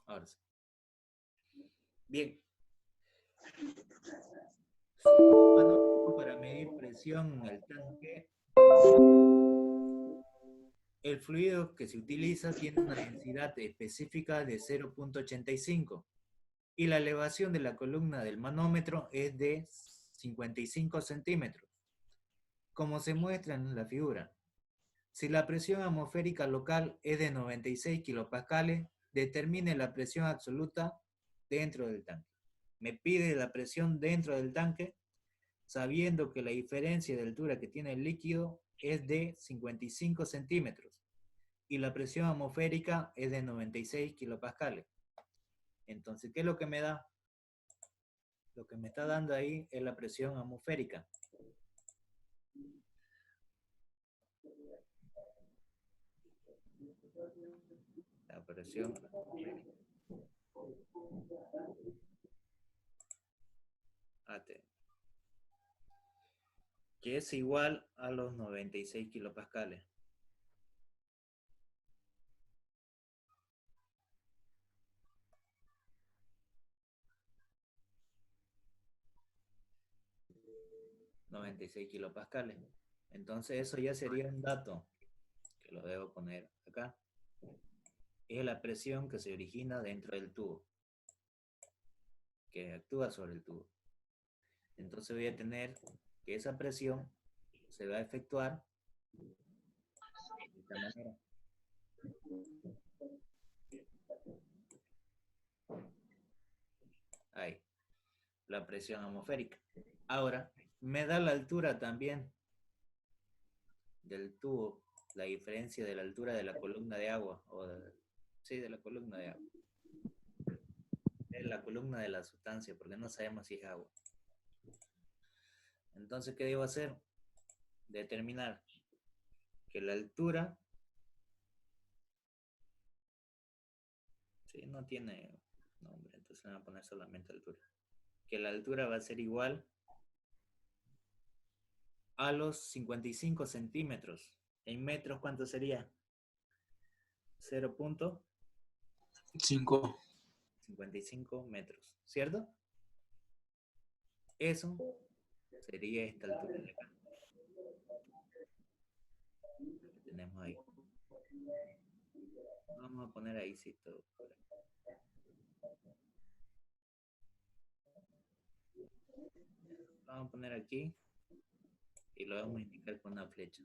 Ahora sí. Bien. Manómetro para medir presión en el tanque. El fluido que se utiliza tiene una densidad específica de 0.85 y la elevación de la columna del manómetro es de 55 centímetros, como se muestra en la figura. Si la presión atmosférica local es de 96 kilopascales, determine la presión absoluta dentro del tanque. Me pide la presión dentro del tanque, sabiendo que la diferencia de altura que tiene el líquido es de 55 centímetros y la presión atmosférica es de 96 kilopascales. Entonces, ¿qué es lo que me da? Lo que me está dando ahí es la presión atmosférica. La presión atmosférica. Que es igual a los 96 kilopascales. ...96 kilopascales. Entonces eso ya sería un dato que lo debo poner acá. Es la presión que se origina dentro del tubo, que actúa sobre el tubo. Entonces voy a tener que esa presión se va a efectuar de esta manera. Ahí, la presión atmosférica. Ahora, me da la altura también del tubo, la diferencia de la altura de la columna de agua, sí, de la columna de agua. Es la columna de la sustancia, porque no sabemos si es agua. Entonces, ¿qué debo hacer? Determinar que la altura, sí, no tiene nombre, entonces le voy a poner solamente altura. Que la altura va a ser igual a los 55 centímetros. En metros, ¿cuánto sería? 0.55 metros, ¿cierto? Eso sería esta altura de acá, que tenemos ahí. Vamos a poner ahí, sí, todo. Vamos a poner aquí y lo vamos a indicar con una flecha.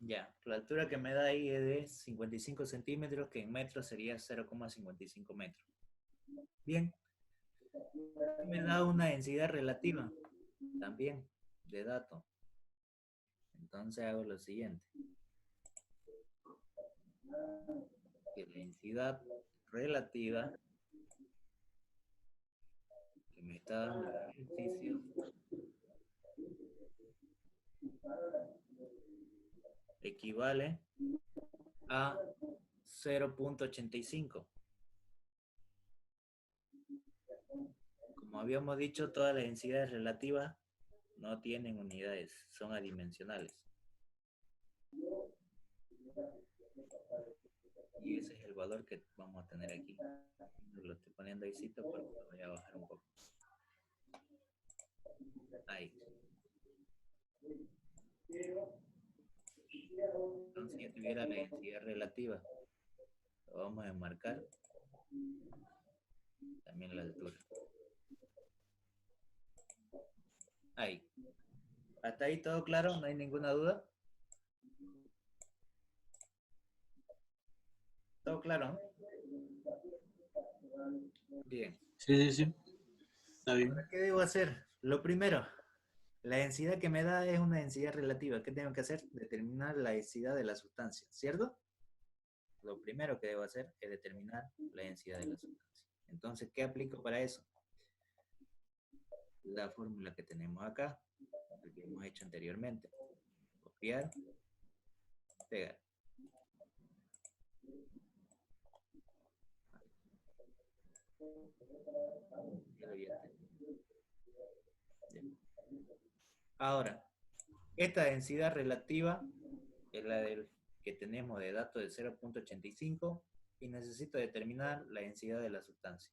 Ya, la altura que me da ahí es de 55 centímetros, que en metros sería 0,55 metros. Bien, me da una densidad relativa también de dato. Entonces hago lo siguiente. Que la densidad relativa que me está dando el ejercicio equivale a 0.85. Como habíamos dicho, todas las densidades relativas no tienen unidades, son adimensionales. Y ese es el valor que vamos a tener aquí. Lo estoy poniendo ahí porque lo voy a bajar un poco. Ahí. Entonces ya tuviera la densidad relativa. Lo vamos a enmarcar. También la altura. Ahí. ¿Hasta ahí todo claro? ¿No hay ninguna duda? ¿Todo claro? ¿No? Bien. Sí, sí, sí. Está bien. Ahora, ¿qué debo hacer? Lo primero, la densidad que me da es una densidad relativa. ¿Qué tengo que hacer? Determinar la densidad de la sustancia, ¿cierto? Lo primero que debo hacer es determinar la densidad de la sustancia. Entonces, ¿qué aplico para eso? La fórmula que tenemos acá, la que hemos hecho anteriormente. Copiar, pegar. Ahora, esta densidad relativa es la del que tenemos de datos de 0.85 y necesito determinar la densidad de la sustancia.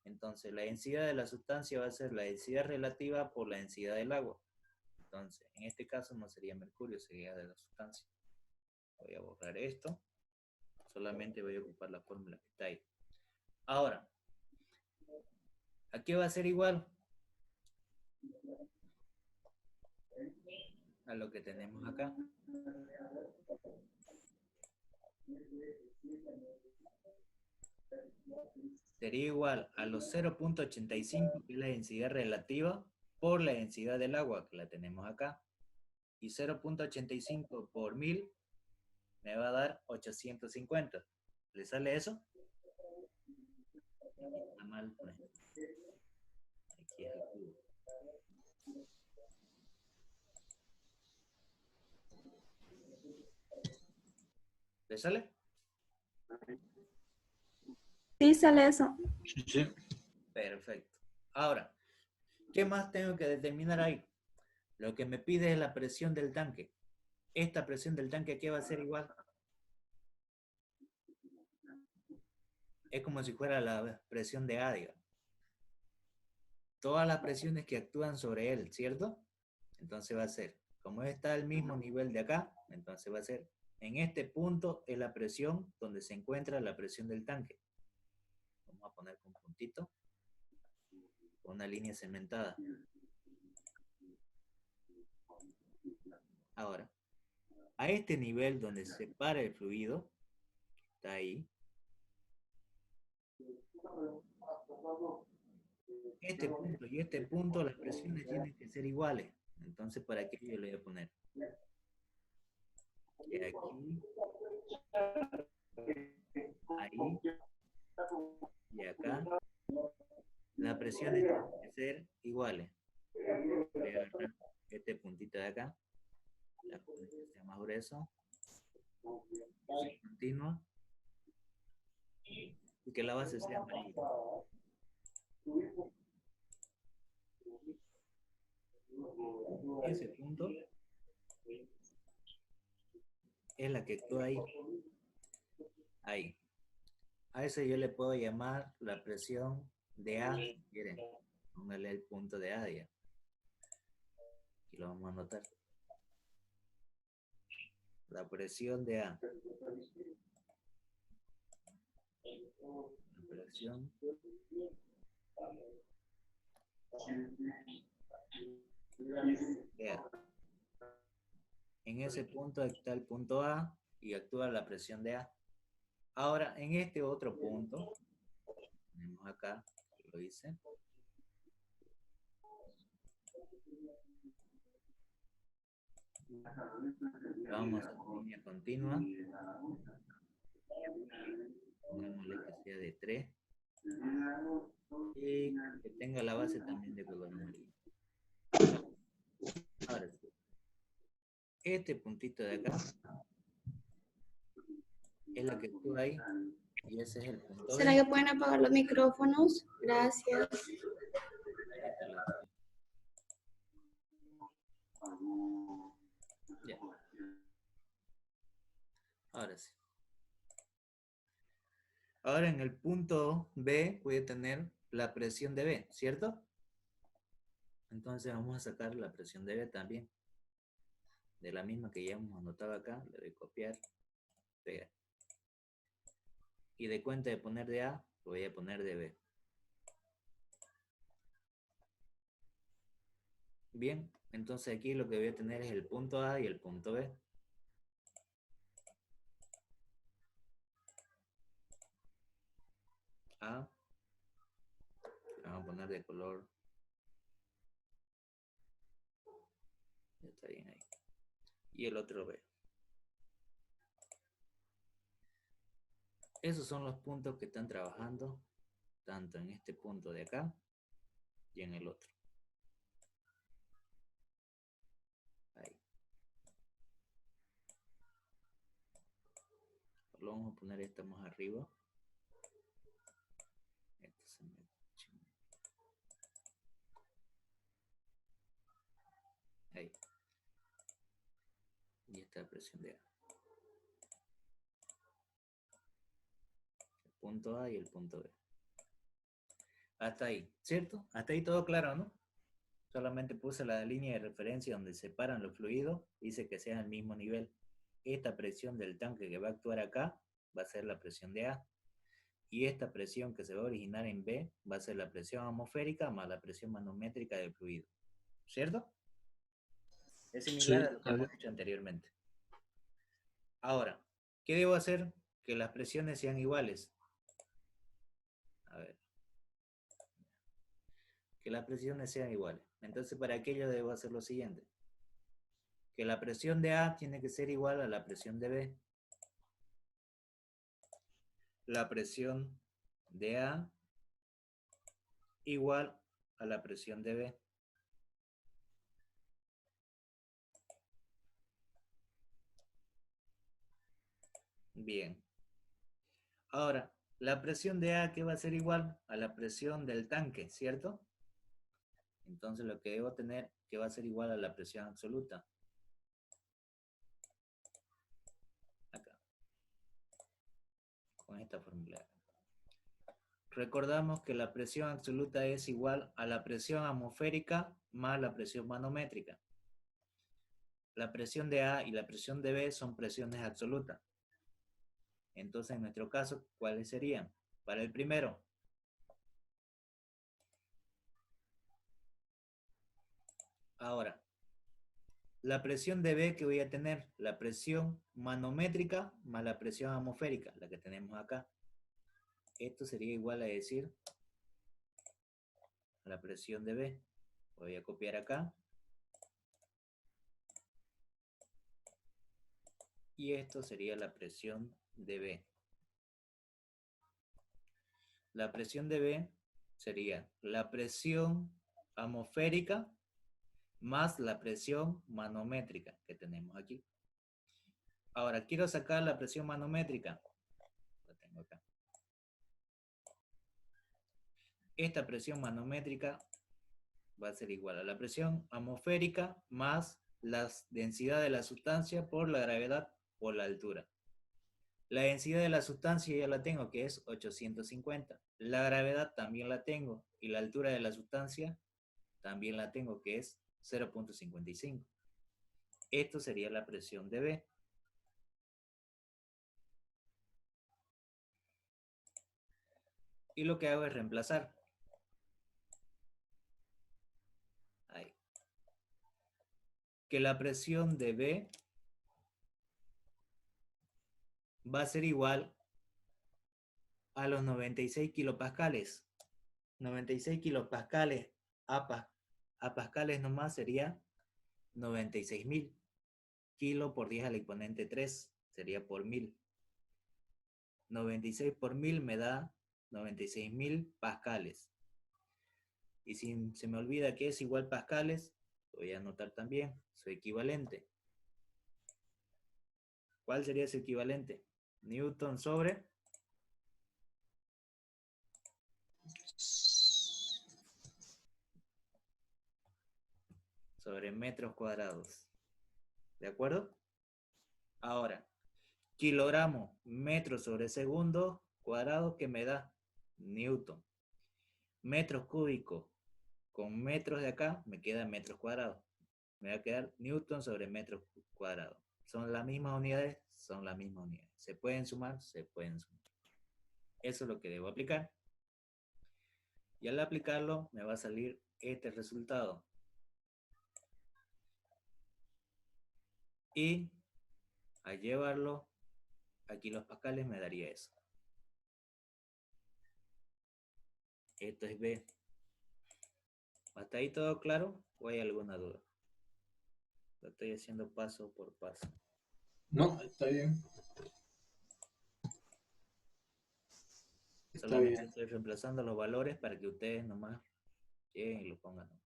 Entonces, la densidad de la sustancia va a ser la densidad relativa por la densidad del agua. Entonces, en este caso no sería mercurio, sería de la sustancia. Voy a borrar esto. Solamente voy a ocupar la fórmula que está ahí. Ahora, ¿a qué va a ser igual? A lo que tenemos acá. Sería igual a los 0.85, que es la densidad relativa, por la densidad del agua, que la tenemos acá. Y 0.85 por 1000 me va a dar 850. ¿Le sale eso? Aquí está mal, pues. Aquí es el cubo. ¿Le sale? Sí, sale eso. Sí, sí. Perfecto. Ahora, ¿qué más tengo que determinar ahí? Lo que me pide es la presión del tanque. Esta presión del tanque, ¿qué va a ser igual? Es como si fuera la presión de A, digamos. Todas las presiones que actúan sobre él, ¿cierto? Entonces va a ser, como está al mismo nivel de acá, entonces va a ser, en este punto es la presión donde se encuentra la presión del tanque. Vamos a poner con puntito, con una línea cementada. Ahora, a este nivel donde se para el fluido, está ahí, este punto y este punto, las presiones tienen que ser iguales. Entonces, ¿para qué yo le voy a poner? Que aquí, ahí y acá, las presiones tienen que ser iguales. Voy a agarrar este puntito de acá, la que sea más grueso, que sea continua, y que la base sea amarilla. Ese punto es la que actúa ahí. Ahí. A eso yo le puedo llamar la presión de A, si quieren. Póngale el punto de A ya. Aquí lo vamos a anotar. La presión de A. La presión de A. En ese punto está el punto A y actúa la presión de A. Ahora, en este otro punto, tenemos acá, lo hice. Vamos a línea continua. Pongámosle que sea de 3. Y que tenga la base también de color amarillo. Ahora sí. Este puntito de acá es la que actúa ahí. Y ese es el punto ¿Será B. que pueden apagar los micrófonos? Gracias. Esta es la opción. Ya. Ahora sí. Ahora en el punto B voy a tener la presión de B, ¿cierto? Entonces vamos a sacar la presión de B también. De la misma que ya hemos anotado acá, le doy a copiar, pegar. Y de cuenta de poner de A, lo voy a poner de B. Bien, entonces aquí lo que voy a tener es el punto A y el punto B. A, vamos a poner de color. Ya está bien ahí. Y el otro B. Esos son los puntos que están trabajando, tanto en este punto de acá y en el otro. Ahí. Lo vamos a poner esta más arriba. Este se me... Esta es la presión de A. El punto A y el punto B. Hasta ahí, ¿cierto? Hasta ahí todo claro, ¿no? Solamente puse la línea de referencia donde separan los fluidos, dice que sea al mismo nivel. Esta presión del tanque que va a actuar acá va a ser la presión de A. Y esta presión que se va a originar en B va a ser la presión atmosférica más la presión manométrica del fluido. ¿Cierto? Es similar Sí, a lo que está bien. hemos hecho anteriormente. Ahora, ¿qué debo hacer? Que las presiones sean iguales. A ver. Que las presiones sean iguales. Entonces, para aquello debo hacer lo siguiente. Que la presión de A tiene que ser igual a la presión de B. La presión de A igual a la presión de B. Bien. Ahora, la presión de A que va a ser igual a la presión del tanque, ¿cierto? Entonces lo que debo tener que va a ser igual a la presión absoluta. Acá. Con esta fórmula. Recordamos que la presión absoluta es igual a la presión atmosférica más la presión manométrica. La presión de A y la presión de B son presiones absolutas. Entonces, en nuestro caso, ¿cuáles serían? Para el primero, ahora, la presión de B que voy a tener, la presión manométrica más la presión atmosférica, la que tenemos acá. Esto sería igual a decir a la presión de B. Voy a copiar acá. Y esto sería la presión de B. La presión de B sería la presión atmosférica más la presión manométrica que tenemos aquí. Ahora, quiero sacar la presión manométrica. La tengo acá. Esta presión manométrica va a ser igual a la presión atmosférica más la densidad de la sustancia por la gravedad por la altura. La densidad de la sustancia ya la tengo, que es 850. La gravedad también la tengo y la altura de la sustancia también la tengo, que es 0.55. Esto sería la presión de B. Y lo que hago es reemplazar. Ahí. Que la presión de B va a ser igual a los 96 kilopascales. 96 kilopascales a pascales nomás sería 96.000. Kilo por 10 al exponente 3 sería por 1000. 96 por 1000 me da 96.000 pascales. Y si se me olvida que es igual pascales, voy a anotar también su equivalente. ¿Cuál sería su equivalente? Newton sobre metros cuadrados. ¿De acuerdo? Ahora, kilogramo metro sobre segundo cuadrado, que me da Newton. Metros cúbicos con metros de acá me queda metros cuadrados. Me va a quedar Newton sobre metros cuadrados. Son las mismas unidades, son las mismas unidades. Se pueden sumar, se pueden sumar. Eso es lo que debo aplicar. Y al aplicarlo me va a salir este resultado. Y al llevarlo aquí los pascales me daría eso. Esto es B. ¿Hasta ahí todo claro? ¿O hay alguna duda? Lo estoy haciendo paso por paso. No, está bien. Está Solamente bien. estoy reemplazando los valores para que ustedes nomás lleguen y lo pongan. Ahí.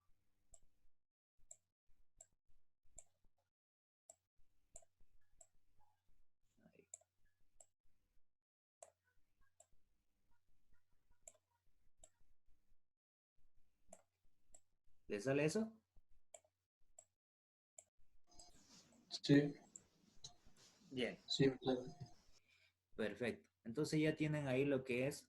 ¿Les sale eso? Sí. Bien, Sí, claro. perfecto. Entonces ya tienen ahí lo que es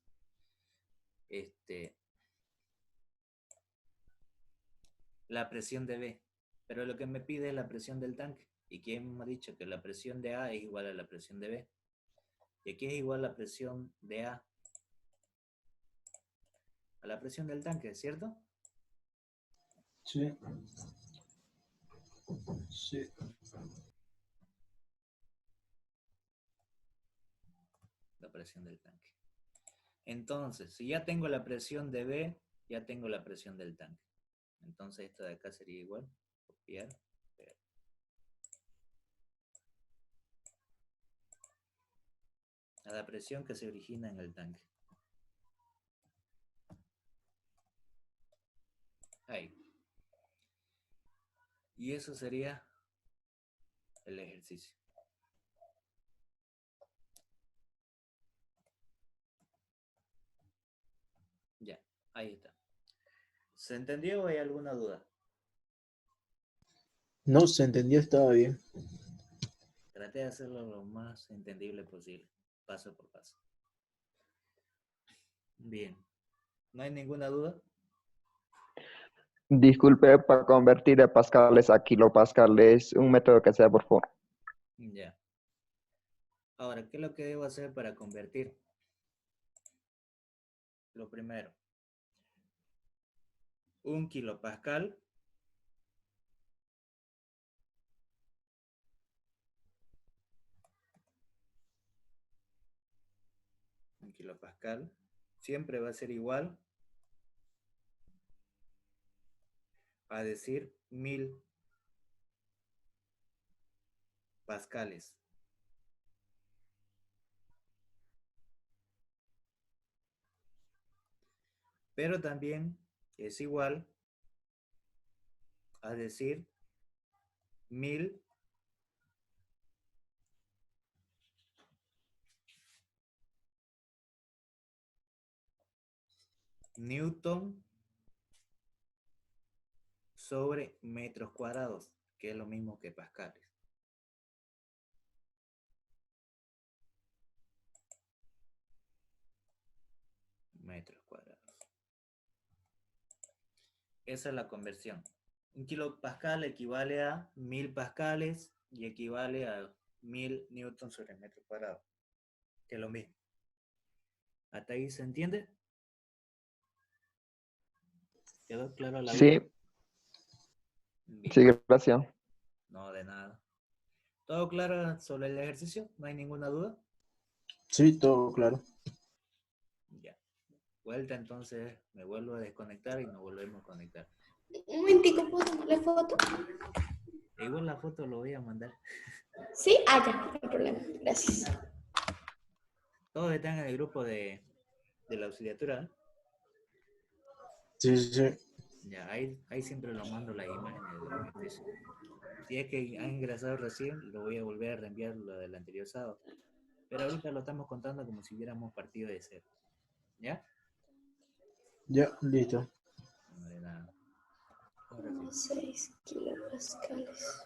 la presión de B. Pero lo que me pide es la presión del tanque. Y aquí hemos dicho que la presión de A es igual a la presión de B. Y aquí es igual la presión de A a la presión del tanque, ¿cierto? Sí. Sí. La presión del tanque. Entonces, si ya tengo la presión de B, ya tengo la presión del tanque. Entonces esto de acá sería igual. Copiar. Pegar. A la presión que se origina en el tanque. Ahí. Y eso sería el ejercicio. Ya, ahí está. ¿Se entendió o hay alguna duda? No, se entendió, estaba bien. Traté de hacerlo lo más entendible posible, paso por paso. Bien. ¿No hay ninguna duda? Disculpe, para convertir de pascales a kilopascales, un método que sea, por favor. Ya. Ahora, ¿qué es lo que debo hacer para convertir? Lo primero, 1 kilopascal siempre va a ser igual a decir 1000 pascales. Pero también es igual a decir 1000 newton sobre metros cuadrados, que es lo mismo que pascales. Metros cuadrados. Esa es la conversión. 1 kilopascal equivale a 1000 pascales y equivale a 1000 newtons sobre metro cuadrado, que es lo mismo. ¿Hasta ahí se entiende? ¿Quedó claro la duda? Sí, Bien. sí, gracias. No, de nada. ¿Todo claro sobre el ejercicio? ¿No hay ninguna duda? Sí, todo claro. Ya. Vuelta, entonces me vuelvo a desconectar y nos volvemos a conectar. Un momentico, ¿puedo tomarle foto? E igual la foto lo voy a mandar. Sí, ya, no hay problema. Gracias. Todos están en el grupo de la auxiliatura, ¿eh? Sí, sí, sí. Ya, ahí siempre lo mando las imágenes del ejercicio. Si es que han ingresado recién, lo voy a volver a reenviar lo del anterior sábado. Pero ahorita lo estamos contando como si hubiéramos partido de cero. ¿Ya? Ya, listo. No de nada. Ahora sí. 6 kilopascales.